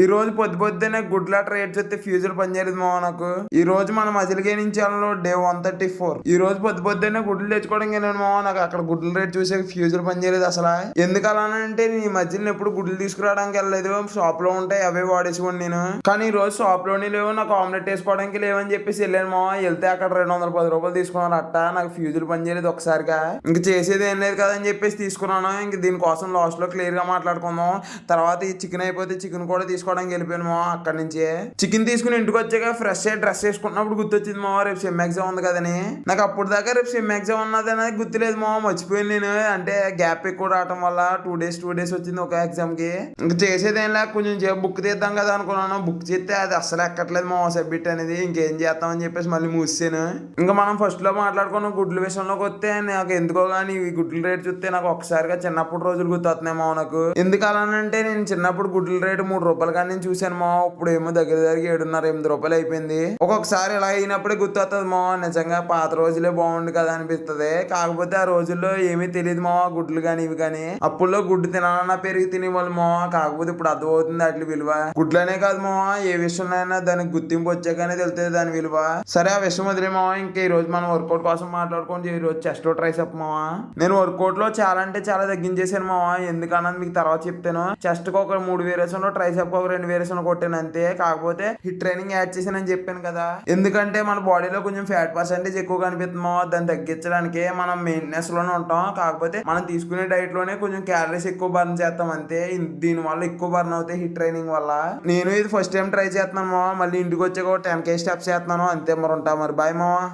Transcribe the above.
ఈ రోజు పొద్దున్నే గుడ్ల ట్రేడ్ చేస్తే ఫ్యూజులు పనిచేయలేదు మామ నాకు. ఈ రోజు మన మజిల్ గేనింగ్ ఛానల్ డే 134. ఈ రోజు పొద్దున్నే గుడ్లు తెచ్చుకోవడం వెళ్ళాను మామ. నాకు అక్కడ గుడ్ల రేట్ చూసే ఫ్యూజులు పనిచేయలేదు అసలు. ఎందుకు అలానంటే నీ మధ్యలో ఎప్పుడు గుడ్లు తీసుకురావడానికి వెళ్ళలేదు. షాప్ లో ఉంటాయి అవే వాడేసుకోండి నేను. కానీ ఈ రోజు షాప్ లోనే లేవు, నాకు ఆమ్లెట్ వేసుకోవడానికి లేవని చెప్పేసి వెళ్ళాను మామ. వెళ్తే అక్కడ 210 రూపాయలు తీసుకున్నారు అట్ట. నాకు ఫ్యూజులు పనిచేయలేదు ఒకసారిగా. ఇంక చేసేది ఏం లేదు కదా అని చెప్పేసి తీసుకున్నాను. ఇంక దీనికోసం లాస్ట్ లో క్లియర్ గా మాట్లాడుకుందాం. తర్వాత ఈ చికెన్ అయిపోతే చికెన్ కూడా తీసుకోవడానికి వెళ్ళిపోయాను మా. అక్కడి నుంచి చికెన్ తీసుకుని ఇంటికి వచ్చాక ఫ్రెష్ అయ్యి డ్రెస్ వేసుకున్నప్పుడు గుర్తొచ్చింది మా, రేపు సెమ్ ఎగ్జామ్ ఉంది కదని. నాకు అప్పుడు దాకా రేపు సెమ్ ఎగ్జామ్ ఉన్నది అనేది గుర్తులేదు మా, మర్చిపోయాను నేను. అంటే గ్యాప్ ఎక్కువ రావటం వల్ల 2 days వచ్చింది ఒక ఎగ్జామ్ కి. ఇంకా చేసేది ఏం లేక కొంచెం బుక్ తీద్దాం కదా అనుకున్నాను. బుక్ చేస్తే అది అస్సలు ఎక్కట్లేదు మా సబ్మిట్ అనేది. ఇంకేం చేస్తామని చెప్పేసి మళ్ళీ మూసాను. ఇంకా మనం ఫస్ట్ లో మాట్లాడుకున్న గుడ్ల విషయంలోకి వస్తే నాకు ఎందుకో కానీ ఈ గుడ్ల రేట్ చూస్తే నాకు ఒకసారిగా చిన్నప్పుడు రోజులు గుర్తొస్తున్నాయి మా. నాకు ఎందుకు అలానంటే నేను చిన్నప్పుడు గుడ్ల రేటు 3 రూపాయలు కానీ నేను చూశాను మా. ఇప్పుడు ఏమో దగ్గర 7.5 రూపాయలు అయిపోయింది. ఒక్కొక్కసారి ఇలా అయినప్పుడే గుర్తొస్తుంది మా, నిజంగా పాత రోజులే బాగుండు కదా అనిపిస్తుంది. కాకపోతే ఆ రోజుల్లో ఏమీ తెలియదు మా, గుడ్లు కానీ ఇవి కానీ. అప్పుల్లో గుడ్డు తినాలన్నా పెరిగి తినేవాళ్ళు మా. కాకపోతే ఇప్పుడు అర్థమవుతుంది వాటి విలువ. గుడ్లనే కాదు మా, ఏ విషయంలో అయినా దానికి గుర్తింపు వచ్చాకనే తెలుస్తుంది దాని విలువ. సరే ఆ విషయం వదిలే మా. ఇంకా ఈ రోజు మనం వర్కౌట్ కోసం మాట్లాడుకుంటే ఈ రోజు చెస్ట్ ట్రైసెప్ మా. నేను వర్కౌట్ లో చాలా అంటే చాలా తగ్గించేసాను మా. ఎందుకన్నది మీకు తర్వాత చెప్తాను. చెస్ట్ కి ఒక 3 వేరియేషన్, ట్రైసెప్ కి ఒక 2 వేరియేషన్ కొట్టాను అంతే. కాకపోతే హిట్ ట్రైనింగ్ యాడ్ చేసానని చెప్పాను కదా. ఎందుకంటే మన బాడీలో కొంచెం ఫ్యాట్ పర్సెంటేజ్ ఎక్కువ కనిపిస్తుంది. దాన్ని తగ్గించడానికి మనం మెయింటెనెన్స్ లోనే ఉంటాం. కాకపోతే మనం తీసుకునే డైట్ లోనే కొంచెం క్యాలరీస్ ఎక్కువ బర్న్ చేస్తాం అంతే. దీని వల్ల ఎక్కువ బర్న్ అవుతాయి హిట్ ట్రైనింగ్ వల్ల. నేను ఇది ఫస్ట్ టైం ట్రై చేస్తున్నాను మా. మళ్ళీ ఇంటికి వచ్చాక 10K స్టెప్స్ చేస్తున్నాను అంతే. మరి ఉంటా మరి. బాయ్ మావా.